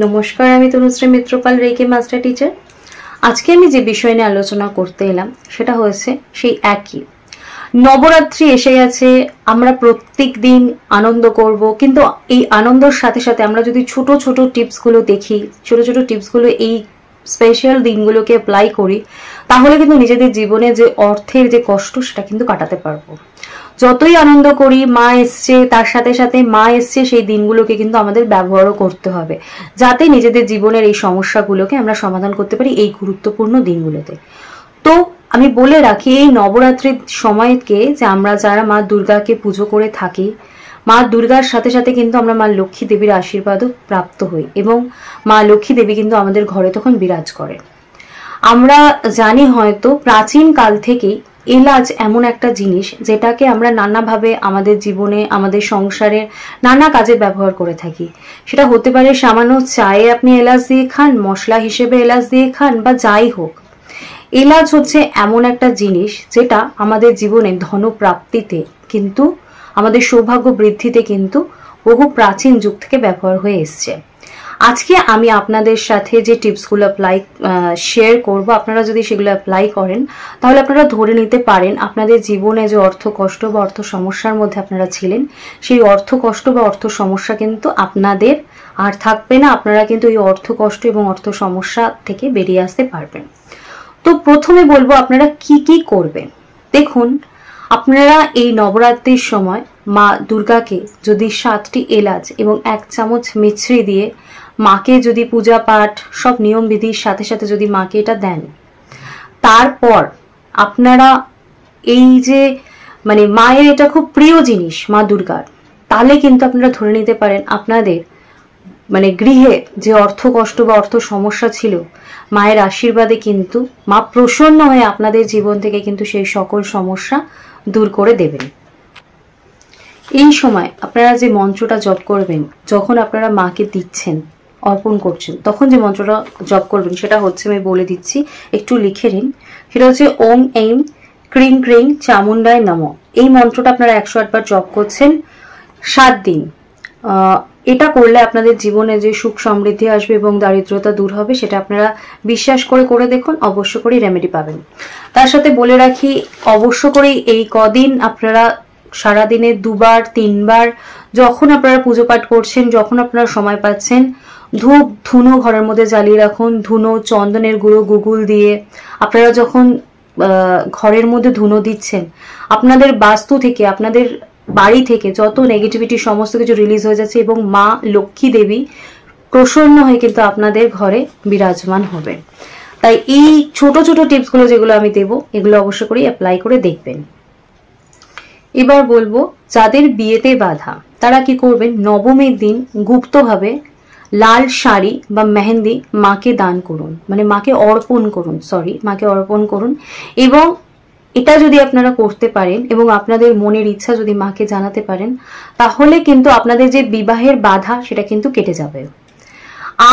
নমস্কার, আমি Tanushree Mitrapal, reiki master teacher. আজকে আমি যে বিষয় নিয়ে আলোচনা করতে এলাম সেটা হচ্ছে সেই একই নবরাত্রি এসে গেছে। আমরা প্রত্যেক দিন আনন্দ করব, কিন্তু এই আনন্দের সাথে সাথে আমরা যদি ছোট ছোট টিপসগুলো দেখি, ছোট ছোট টিপসগুলো এই স্পেশাল দিনগুলোকে অ্যাপ্লাই করি, তাহলে কিন্তু নিজেদের জীবনে যে অর্থের যে কষ্ট সেটা কিন্তু কাটাতে পারবো। যতই আনন্দ করি, মা এসছে, তার সাথে সাথে মা এসছে সেই দিনগুলোকে কিন্তু আমাদের ব্যবহারও করতে হবে, যাতে নিজেদের জীবনের এই সমস্যাগুলোকে আমরা সমাধান করতে পারি এই গুরুত্বপূর্ণ দিনগুলোতে। তো আমি বলে রাখি, এই নবরাত্রির সময়কে যে আমরা যারা মা দুর্গাকে পুজো করে থাকি, মা দুর্গার সাথে সাথে কিন্তু আমরা মা লক্ষ্মী দেবীর আশীর্বাদও প্রাপ্ত হই, এবং মা লক্ষ্মী দেবী কিন্তু আমাদের ঘরে তখন বিরাজ করে। আমরা জানি হয়তো প্রাচীন কাল থেকেই এলাচ এমন একটা জিনিস যেটাকে আমরা নানাভাবে আমাদের জীবনে, আমাদের সংসারে নানা কাজে ব্যবহার করে থাকি। সেটা হতে পারে সামান্য চায়ে আপনি এলাচ দিয়ে খান, মশলা হিসেবে এলাচ দিয়ে খান, বা যাই হোক। এলাচ হচ্ছে এমন একটা জিনিস যেটা আমাদের জীবনে ধনপ্রাপ্তিতে কিন্তু, আমাদের সৌভাগ্য বৃদ্ধিতে কিন্তু বহু প্রাচীন যুগ থেকে ব্যবহার হয়ে এসছে। আজকে আমি আপনাদের সাথে যে টিপসগুলো শেয়ার করব, আপনারা যদি সেগুলো অ্যাপ্লাই করেন তাহলে আপনারা ধরে নিতে পারেন আপনাদের জীবনে যে অর্থ কষ্ট বা অর্থ সমস্যার মধ্যে আপনারা ছিলেন, সেই অর্থ কষ্ট বা অর্থ সমস্যা কিন্তু আপনাদের আর থাকবে না। আপনারা কিন্তু এই অর্থ কষ্ট এবং অর্থ সমস্যা থেকে বেরিয়ে আসতে পারবেন। তো প্রথমে বলবো আপনারা কি কি করবেন। দেখুন, আপনারা এই নবরাত্রির সময় মা দুর্গাকে যদি 7টি এলাচ এবং 1 চামচ মিছরি দিয়ে মাকে যদি পূজা পাঠ সব নিয়ম বিধির সাথে সাথে যদি মাকে এটা দেন, তারপর আপনারা এই যে মায়ের এটা খুব প্রিয় জিনিস মা দুর্গার, তাহলে কিন্তু আপনারা ধরে নিতে পারেন আপনাদের গৃহে যে অর্থ কষ্ট বা অর্থ সমস্যা ছিল, মায়ের আশীর্বাদে কিন্তু মা প্রসন্ন হয়ে আপনাদের জীবন থেকে কিন্তু সেই সকল সমস্যা দূর করে দেবেন। এই সময় আপনারা যে মন্ত্রটা জপ করবেন, যখন আপনারা মাকে দিচ্ছেন, অর্পণ করছেন, তখন যে মন্ত্রটা জপ করবেন সেটা হচ্ছে, আমি বলে দিচ্ছি, একটু লিখে নিন। সেটা হচ্ছে ওম এইম ক্রিং ক্রিং চামুন্ডায় নমঃ। এই মন্ত্রটা আপনারা 108 বার জপ করছেন 7 দিন। এটা করলে আপনাদের জীবনে যে সুখ সমৃদ্ধি আসবে এবং দারিদ্রতা দূর হবে, সেটা আপনারা বিশ্বাস করে দেখুন, অবশ্য করেই রেমেডি পাবেন। তার সাথে বলে রাখি, অবশ্য করেই এই কদিন আপনারা সারাদিনে 2 বার 3 বার যখন আপনারা পুজো পাঠ করছেন, যখন আপনারা সময় পাচ্ছেন, ধূপ ধুনো ঘরের মধ্যে জ্বালিয়ে রাখুন। ধুনো, চন্দনের গুঁড়ো, গুগুল দিয়ে আপনারা যখন ঘরের মধ্যে ধুনো দিচ্ছেন, আপনাদের বাস্তু থেকে, আপনাদের বাড়ি থেকে যত নেগেটিভিটি সমস্ত কিছু রিলিজ হয়ে যাচ্ছে, এবং মা লক্ষ্মী দেবী প্রসন্ন হয়ে কিন্তু আপনাদের ঘরে বিরাজমান হবে। তাই এই ছোট ছোট টিপসগুলো যেগুলো আমি দেব, এগুলো অবশ্য করে অ্যাপ্লাই করে দেখবেন। এবার বলবো, যাদের বিয়েতে বাধা তারা কি করবেন, নবমীর দিন গুপ্তভাবে লাল শাড়ি বা মেহেন্দি মাকে দান করুন, মাকে অর্পণ করুন, মাকে অর্পণ করুন। এবং এটা যদি আপনারা করতে পারেন এবং আপনাদের মনের ইচ্ছা যদি মাকে জানাতে পারেন, তাহলে কিন্তু আপনাদের যে বিবাহের বাধা সেটা কিন্তু কেটে যাবে।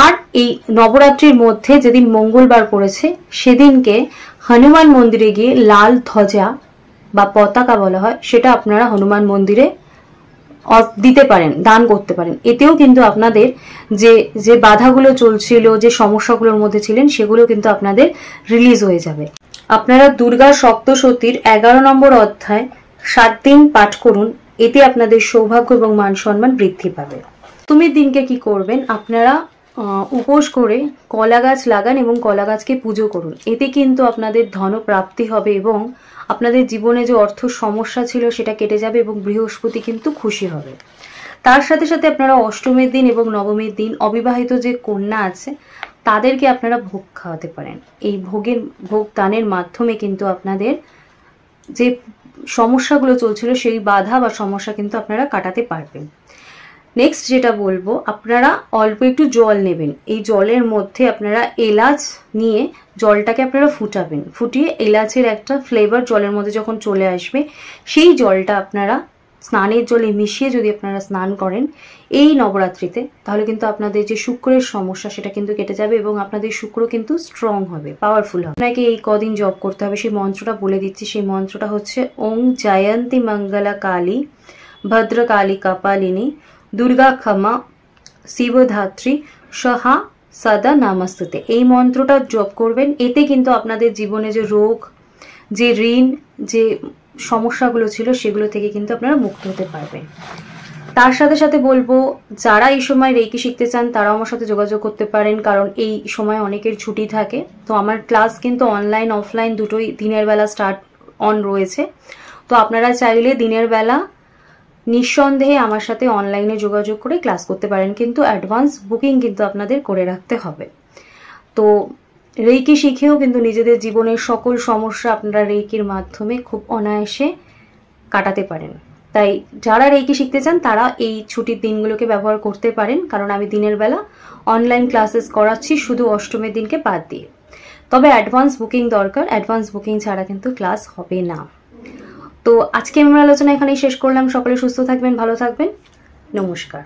আর এই নবরাত্রির মধ্যে যেদিন মঙ্গলবার পড়েছে, সেদিনকে হনুমান মন্দিরে গিয়ে লাল ধ্বজা বা পতাকা বলা হয়, সেটা আপনারা হনুমান মন্দিরে দিতে পারেন, দান করতে পারেন। এতেও কিন্তু আপনাদের যে বাধাগুলো চলছিল, যে সমস্যাগুলোর মধ্যে ছিলেন, সেগুলো কিন্তু আপনাদের রিলিজ হয়ে যাবে। আপনারা দুর্গা সপ্তশতীর 11 নম্বর অধ্যায় 7 দিন পাঠ করুন, এতে আপনাদের সৌভাগ্য এবং মান সম্মান বৃদ্ধি পাবে। তুমি দিনকে কি করবেন, আপনারা উপোস করে কলা গাছ লাগান এবং কলা গাছকে পুজো করুন। এতে কিন্তু আপনাদের ধন প্রাপ্তি হবে এবং আপনাদের জীবনে যে অর্থ সমস্যা ছিল সেটা কেটে যাবে এবং বৃহস্পতি কিন্তু খুশি হবে। তার সাথে সাথে আপনারা অষ্টমীর দিন এবং নবমীর দিন অবিবাহিত যে কন্যা আছে তাদেরকে আপনারা ভোগ খাওয়াতে পারেন। এই ভোগ দানের মাধ্যমে কিন্তু আপনাদের যে সমস্যাগুলো চলছিল সেই বাধা বা সমস্যা কিন্তু আপনারা কাটাতে পারবেন। নেক্সট যেটা বলবো, আপনারা অল্প একটু জল নেবেন। এই জলের মধ্যে আপনারা এলাচ নিয়ে জলটাকে আপনারা ফুটাবেন। ফুটিয়ে এলাচের একটা ফ্লেভার জলের মধ্যে যখন চলে আসবে, সেই জলটা আপনারা স্নানের জলে মিশিয়ে যদি আপনারা স্নান করেন এই নবরাত্রিতে, তাহলে কিন্তু আপনাদের যে শুক্রের সমস্যা সেটা কিন্তু কেটে যাবে এবং আপনাদের শুক্র কিন্তু স্ট্রং হবে, পাওয়ারফুল হবে। আপনাকে এই কদিন জপ করতে হবে, সেই মন্ত্রটা বলে দিচ্ছি। সেই মন্ত্রটা হচ্ছে ওং জয়ন্তী মঙ্গলা কালী ভদ্রকালী কপালিনী দুর্গা ক্ষমা শিবধাত্রী সহা সদা নামাস্তুতে, এই মন্ত্রটা জপ করবেন। এতে কিন্তু আপনাদের জীবনে যে রোগ, যে ঋণ, যে সমস্যাগুলো ছিল সেগুলো থেকে কিন্তু আপনারা মুক্ত হতে পারবেন। তার সাথে সাথে বলবো, যারা এই সময় রেকি শিখতে চান তারাও আমার সাথে যোগাযোগ করতে পারেন, কারণ এই সময় অনেকের ছুটি থাকে। তো আমার ক্লাস কিন্তু অনলাইন অফলাইন দুটোই দিনের বেলা স্টার্ট অন রয়েছে। তো আপনারা চাইলে দিনের বেলা নিঃসন্দেহে আমার সাথে অনলাইনে যোগাযোগ করে ক্লাস করতে পারেন, কিন্তু অ্যাডভান্স বুকিং কিন্তু আপনাদের করে রাখতে হবে। তো রেকি শিখেও কিন্তু নিজেদের জীবনের সকল সমস্যা আপনারা রেকির মাধ্যমে খুব অনায়াসে কাটাতে পারেন। তাই যারা রেকি শিখতে চান তারা এই ছুটির দিনগুলোকে ব্যবহার করতে পারেন, কারণ আমি দিনের বেলা অনলাইন ক্লাসেস করাচ্ছি শুধু অষ্টমীর দিনকে বাদ দিয়ে। তবে অ্যাডভান্স বুকিং দরকার, অ্যাডভান্স বুকিং ছাড়া কিন্তু ক্লাস হবে না। তো আজকে আমার আলোচনা এখানেই শেষ করলাম। সকলে সুস্থ থাকবেন, ভালো থাকবেন, নমস্কার।